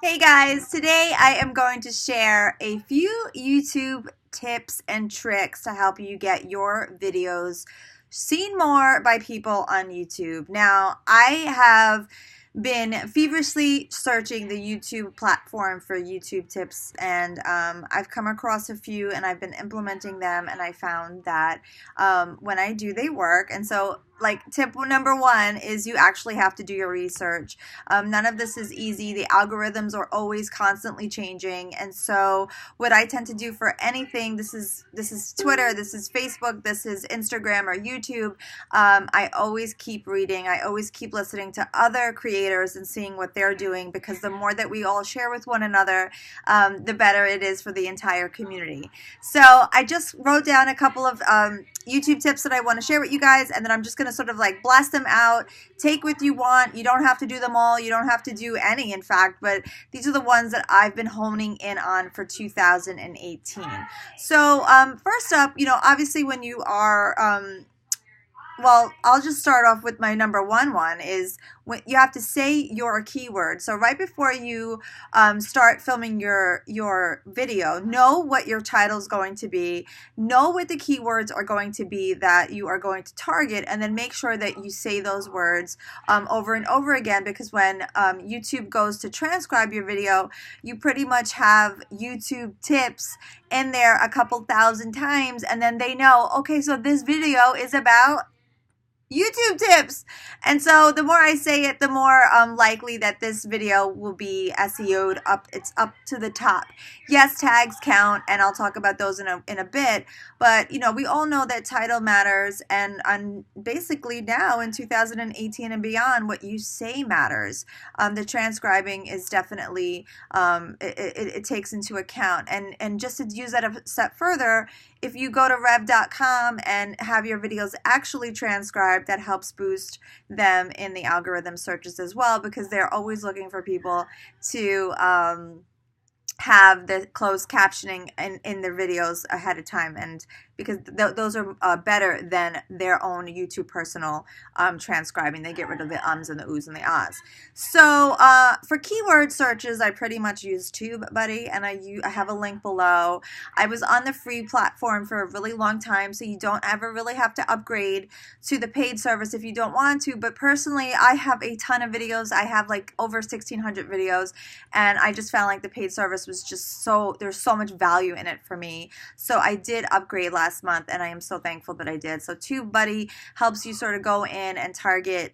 Hey guys, today I am going to share a few YouTube tips and tricks to help you get your videos seen more by people on YouTube. Now, I have been feverishly searching the YouTube platform for YouTube tips, and I've come across a few and I've been implementing them, and I found that when I do, they work. And so, like, tip number one is you actually have to do your research. None of this is easy. The algorithms are always constantly changing, and so what I tend to do for anything, this is Twitter, this is Facebook, this is Instagram or YouTube. I always keep reading. I always keep listening to other creators and seeing what they're doing, because the more that we all share with one another, the better it is for the entire community. So I just wrote down a couple of YouTube tips that I want to share with you guys, and then I'm just going to sort of like blast them out. Take what you want. You don't have to do them all. You don't have to do any, in fact, but these are the ones that I've been honing in on for 2018. So first up, obviously when you are well, I'll just start off with my number one is when you have to say your keyword. So right before you start filming your video, know what your title is going to be, know what the keywords are going to be that you are going to target, and then make sure that you say those words over and over again, because when YouTube goes to transcribe your video, you pretty much have YouTube tips in there a couple thousand times, and then they know, okay, so this video is about YouTube tips. And so the more I say it, the more likely that this video will be SEO'd up. It's up to the top. Yes, tags count, and I'll talk about those in a bit. But we all know that title matters, and basically now in 2018 and beyond, what you say matters. The transcribing is definitely it takes into account. And just to use that a step further, if you go to rev.com and have your videos actually transcribed, that helps boost them in the algorithm searches as well, because they're always looking for people to have the closed captioning in their videos ahead of time, and because those are better than their own YouTube personal transcribing. They get rid of the ums and the oohs and the ahs. So for keyword searches, I pretty much use TubeBuddy, and I have a link below. I was on the free platform for a really long time, so you don't ever really have to upgrade to the paid service if you don't want to. But personally, I have a ton of videos. I have like over 1,600 videos, and I just found like the paid service was just there's so much value in it for me. So I did upgrade last month, and I am so thankful that I did. So TubeBuddy helps you sort of go in and target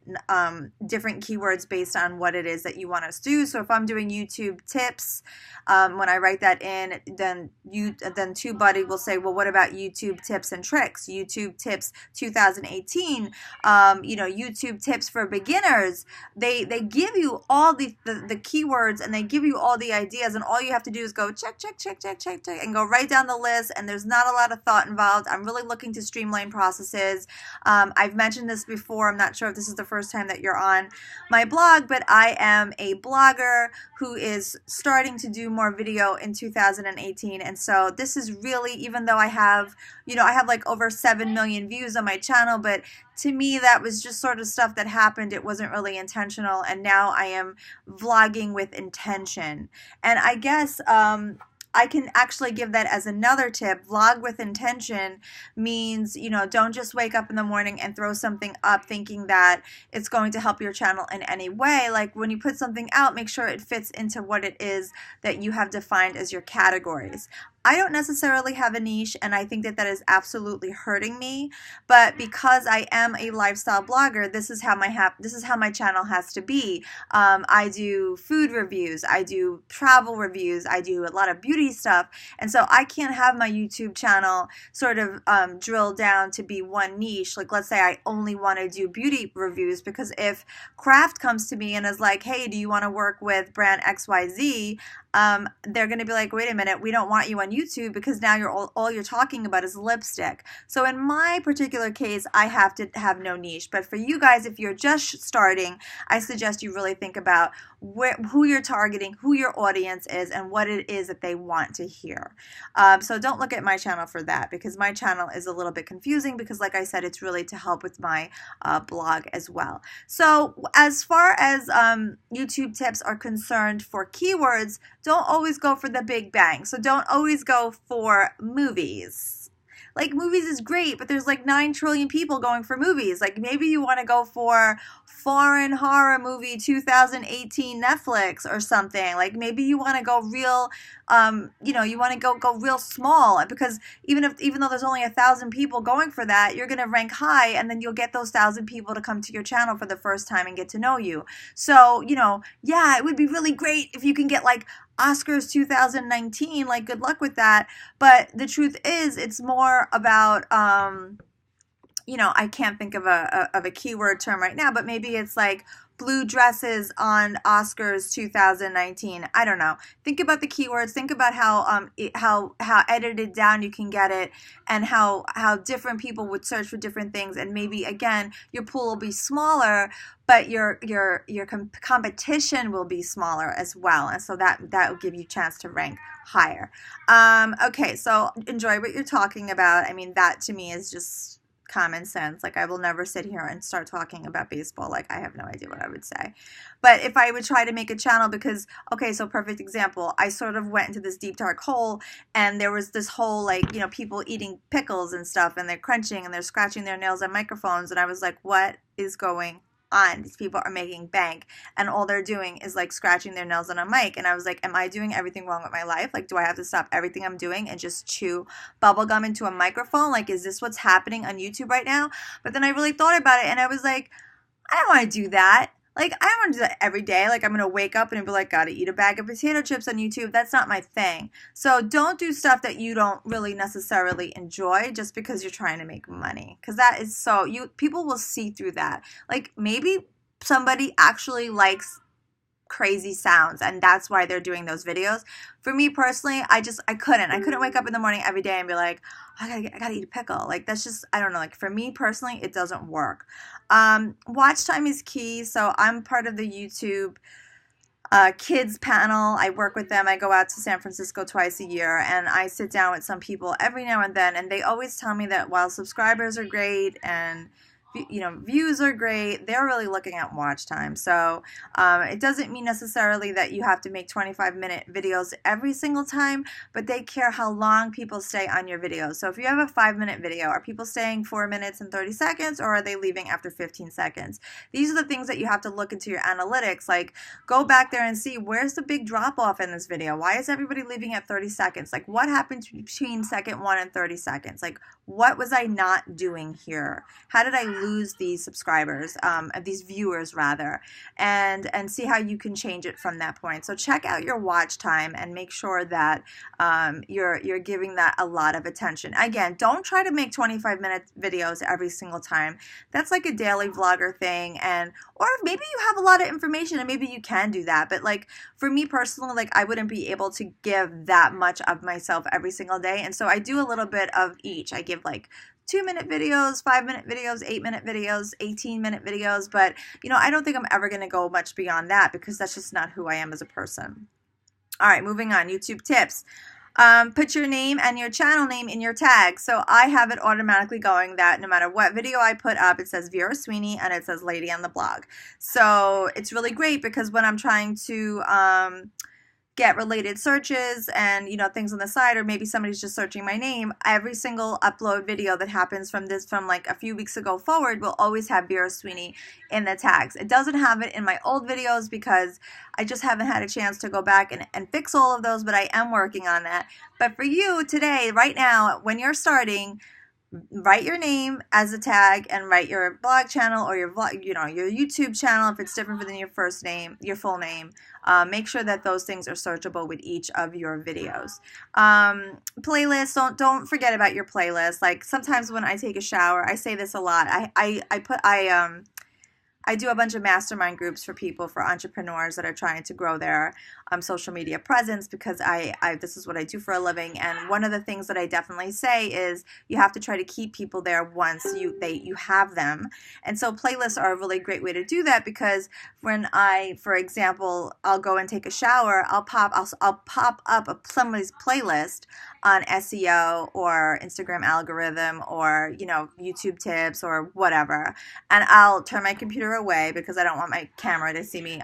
different keywords based on what it is that you want us to do. So if I'm doing YouTube tips, when I write that in, then TubeBuddy will say, well, what about YouTube tips and tricks? YouTube tips 2018, YouTube tips for beginners. They give you all the keywords, and they give you all the ideas, and all you have to do is go check, and go right down the list, and there's not a lot of thought involved. I'm really looking to streamline processes. I've mentioned this before. I'm not sure if this is the first time that you're on my blog, but I am a blogger who is starting to do more video in 2018, and so this is really, even though I have like over 7 million views on my channel, but to me that was just sort of stuff that happened. It wasn't really intentional, and now I am vlogging with intention. And I guess I can actually give that as another tip. Vlog with intention means, don't just wake up in the morning and throw something up thinking that it's going to help your channel in any way. Like, when you put something out, make sure it fits into what it is that you have defined as your categories. I don't necessarily have a niche, and I think that is absolutely hurting me. But because I am a lifestyle blogger, this is how my channel has to be. I do food reviews, I do travel reviews, I do a lot of beauty stuff, and so I can't have my YouTube channel sort of drill down to be one niche. Like, let's say I only want to do beauty reviews, because if Kraft comes to me and is like, hey, do you want to work with brand XYZ? They're going to be like, wait a minute, we don't want you on YouTube because now all you're talking about is lipstick. So in my particular case, I have to have no niche. But for you guys, if you're just starting, I suggest you really think about who you're targeting, who your audience is, and what it is that they want to hear. So don't look at my channel for that, because my channel is a little bit confusing because, like I said, it's really to help with my blog as well. So as far as YouTube tips are concerned for keywords, don't always go for the big bang. So don't always go for movies. Like, movies is great, but there's like 9 trillion people going for movies. Like, maybe you want to go for foreign horror movie 2018 Netflix or something. Like, maybe you want to go real, you want to go real small, because even though there's only 1,000 people going for that, you're going to rank high, and then you'll get those 1,000 people to come to your channel for the first time and get to know you. So, yeah, it would be really great if you can get like Oscars 2019, like, good luck with that. But the truth is, it's more about, I can't think of a keyword term right now, but maybe it's like blue dresses on Oscars 2019. I don't know. Think about the keywords. Think about how edited down you can get it, and how different people would search for different things. And maybe, again, your pool will be smaller, but your competition will be smaller as well. And so that will give you a chance to rank higher. Okay, so enjoy what you're talking about. I mean, that to me is just common sense. Like, I will never sit here and start talking about baseball. Like, I have no idea what I would say. But if I would try to make a channel, because, okay, so perfect example, I sort of went into this deep dark hole, and there was this whole, like, people eating pickles and stuff, and they're crunching and they're scratching their nails on microphones, and I was like, what is going on? These people are making bank, and all they're doing is like scratching their nails on a mic. And I was like, am I doing everything wrong with my life? Like, do I have to stop everything I'm doing and just chew bubblegum into a microphone? Like, is this what's happening on YouTube right now? But then I really thought about it, and I was like, I don't want to do that. Like, I don't want to do that every day. Like, I'm going to wake up and be like, gotta eat a bag of potato chips on YouTube. That's not my thing. So don't do stuff that you don't really necessarily enjoy just because you're trying to make money. Because that is people will see through that. Like, maybe somebody actually likes crazy sounds, and that's why they're doing those videos. For me personally, I couldn't wake up in the morning every day and be like, I gotta eat a pickle. Like, that's just, I don't know, like, for me personally, it doesn't work. Watch time is key. So I'm part of the YouTube kids panel. I work with them. I go out to San Francisco twice a year, and I sit down with some people every now and then, and they always tell me that while subscribers are great and views are great, they're really looking at watch time. So it doesn't mean necessarily that you have to make 25-minute videos every single time, but they care how long people stay on your videos. So if you have a 5-minute video, are people staying 4 minutes and 30 seconds, or are they leaving after 15 seconds? These are the things that you have to look into your analytics. Like, go back there and see, where's the big drop off in this video? Why is everybody leaving at 30 seconds? Like, what happened between second 1 and 30 seconds? Like, what was I not doing here? How did I lose these subscribers, these viewers rather, and see how you can change it from that point. So check out your watch time and make sure that you're giving that a lot of attention. Again, don't try to make 25-minute videos every single time. That's like a daily vlogger thing, or maybe you have a lot of information and maybe you can do that. But like, for me personally, like, I wouldn't be able to give that much of myself every single day, and so I do a little bit of each. I give like 2-minute videos, 5-minute videos, 8-minute videos, 18-minute videos, but I don't think I'm ever going to go much beyond that, because that's just not who I am as a person. All right, moving on. YouTube tips. Put your name and your channel name in your tag. So I have it automatically going that no matter what video I put up, it says Vera Sweeney and it says Lady on the Blog. So it's really great, because when I'm trying to get related searches and things on the side, or maybe somebody's just searching my name, every single upload video that happens from like a few weeks ago forward will always have Vera Sweeney in the tags. It doesn't have it in my old videos because I just haven't had a chance to go back and fix all of those, but I am working on that. But for you today, right now, when you're starting, write your name as a tag and write your blog channel or your vlog, your YouTube channel if it's different than your first name, your full name. Make sure that those things are searchable with each of your videos. Playlists, don't forget about your playlist. Like, sometimes when I take a shower, I say this a lot. I I do a bunch of mastermind groups for people, for entrepreneurs that are trying to grow their social media presence, because this is what I do for a living. And one of the things that I definitely say is you have to try to keep people there once you have them. And so playlists are a really great way to do that, because when for example, I'll go and take a shower, I'll pop up somebody's playlist on SEO or Instagram algorithm or, YouTube tips or whatever. And I'll turn my computer away because I don't want my camera to see me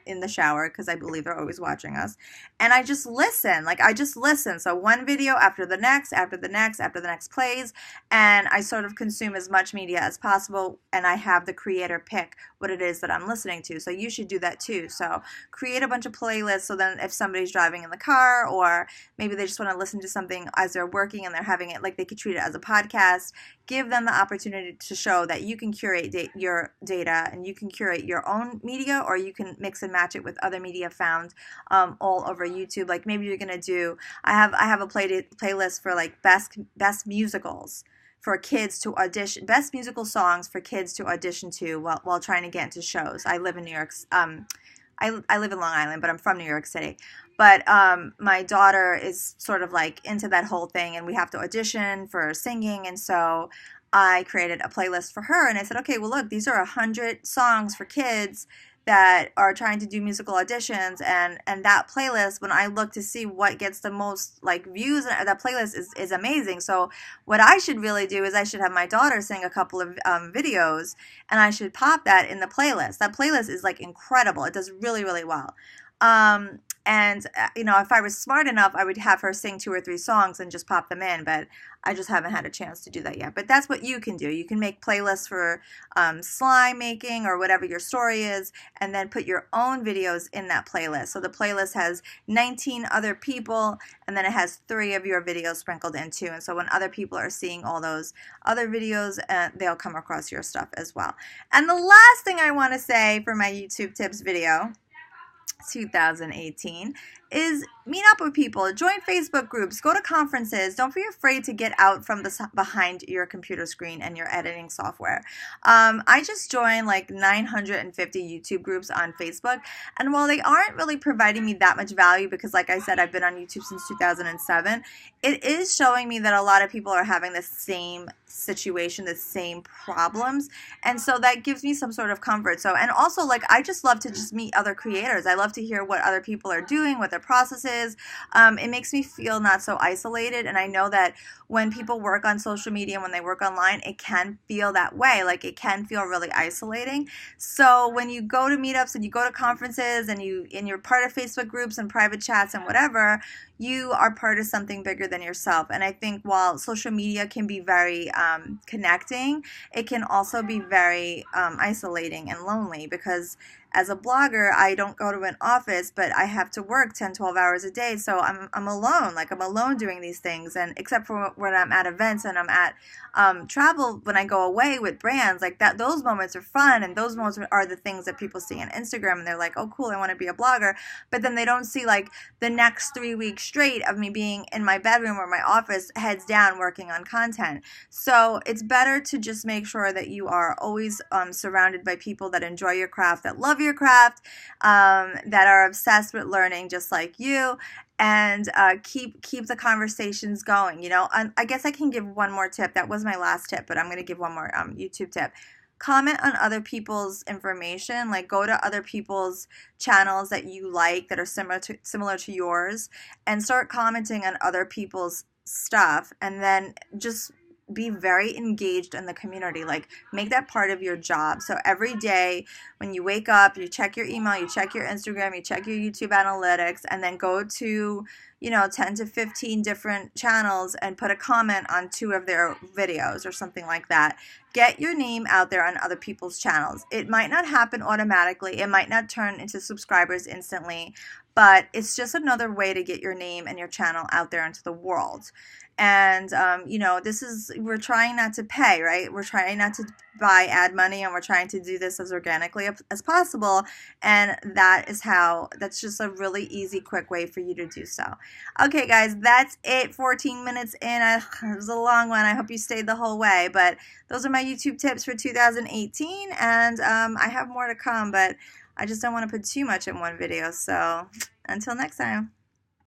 in the shower, because I believe they're always watching us. And I just listen. So one video after the next, after the next, after the next plays, and I sort of consume as much media as possible, and I have the creator pick what it is that I'm listening to. So you should do that too. So create a bunch of playlists, so then if somebody's driving in the car, or maybe they just want to listen to something as they're working and they're having it, like they could treat it as a podcast, give them the opportunity to show that you can curate your data and you can curate your own media, or you can mix and match it with other media found all over YouTube. Like maybe you're gonna do, I have a playlist for like best musicals for kids to audition, best musical songs for kids to audition to while trying to get into shows. I live in New York. I live in Long Island, but I'm from New York City. But my daughter is sort of like into that whole thing, and we have to audition for singing. And so I created a playlist for her, and I said, okay, well, look, these are 100 songs for kids that are trying to do musical auditions, and that playlist, when I look to see what gets the most like views, that playlist is amazing. So what I should really do is I should have my daughter sing a couple of videos, and I should pop that in the playlist. That playlist is like incredible. It does really, really well. And if I was smart enough, I would have her sing 2 or 3 songs and just pop them in, but I just haven't had a chance to do that yet. But that's what you can do. You can make playlists for slime making or whatever your story is, and then put your own videos in that playlist. So the playlist has 19 other people, and then it has 3 of your videos sprinkled in too. And so when other people are seeing all those other videos, they'll come across your stuff as well. And the last thing I want to say for my YouTube tips video 2018 is meet up with people, join Facebook groups, go to conferences. Don't be afraid to get out from behind your computer screen and your editing software. I just joined like 950 YouTube groups on Facebook, and while they aren't really providing me that much value, because like I said, I've been on YouTube since 2007, it is showing me that a lot of people are having the same situation, the same problems, and so that gives me some sort of comfort. So, and also, like, I just love to just meet other creators. I love to hear what other people are doing, what their process is. It makes me feel not so isolated, and I know that when people work on social media, when they work online, it can feel that way. Like, it can feel really isolating. So when you go to meetups and you go to conferences and you're part of Facebook groups and private chats and whatever, you are part of something bigger than yourself. And I think while social media can be very connecting, it can also be very isolating and lonely, because as a blogger, I don't go to an office, but I have to work 10, 12 hours a day. So I'm alone. Like, I'm alone doing these things. And except for when I'm at events and I'm at travel, when I go away with brands, like that, those moments are fun. And those moments are the things that people see on Instagram. And they're like, oh, cool, I want to be a blogger. But then they don't see like the next 3 weeks straight of me being in my bedroom or my office, heads down, working on content. So it's better to just make sure that you are always surrounded by people that enjoy your craft, that love your craft, that are obsessed with learning just like you, and keep the conversations going. And I guess I can give one more tip. That was my last tip, but I'm going to give one more YouTube tip. Comment on other people's information. Like, go to other people's channels that you like, that are similar to yours, and start commenting on other people's stuff, and then just be very engaged in the community. Like, make that part of your job. So every day when you wake up, you check your email, you check your Instagram, you check your YouTube analytics, and then go to 10 to 15 different channels and put a comment on 2 of their videos or something like that. Get your name out there on other people's channels. It might not happen automatically. It might not turn into subscribers instantly, but it's just another way to get your name and your channel out there into the world. And you know, we're trying not to pay, right? We're trying not to buy ad money, and we're trying to do this as organically as possible. And that's just a really easy, quick way for you to do so. Okay, guys, that's it. 14 minutes in. It was a long one. I hope you stayed the whole way. But those are my YouTube tips for 2018, and I have more to come, but I just don't want to put too much in one video. So until next time.